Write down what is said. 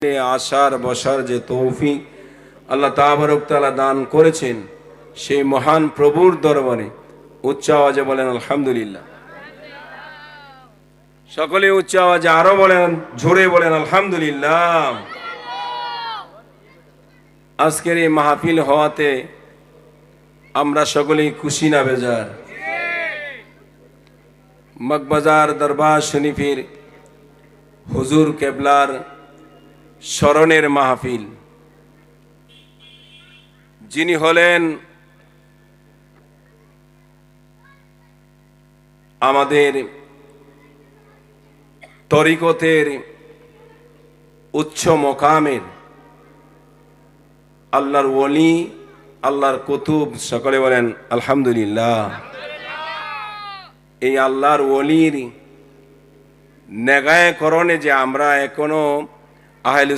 আসার বসার যে তৌফিক আল্লাহ তাবারক তাআলা দান করেছেন, সেই মহান প্রভুর দরবারে উচ্চ আওয়াজে বলেন আলহামদুলিল্লাহ। সকলে উচ্চ আওয়াজে আরো বলেন, জোরে বলেন আলহামদুলিল্লাহ। আজকের এই মাহফিল হওয়াতে আমরা সকলেই খুশি না বেজার? মগবাজার দরবার শরীফের হুজুর কেবলার স্মরণের মাহফিল, যিনি হলেন আমাদের তরিকতের উচ্চ মকামের আল্লাহর ওলি, আল্লাহর কুতুব। সকলে বলেন আলহামদুলিল্লাহ। এই আল্লাহর ওলির নেগায় করণে যে আমরা এখনো আহলে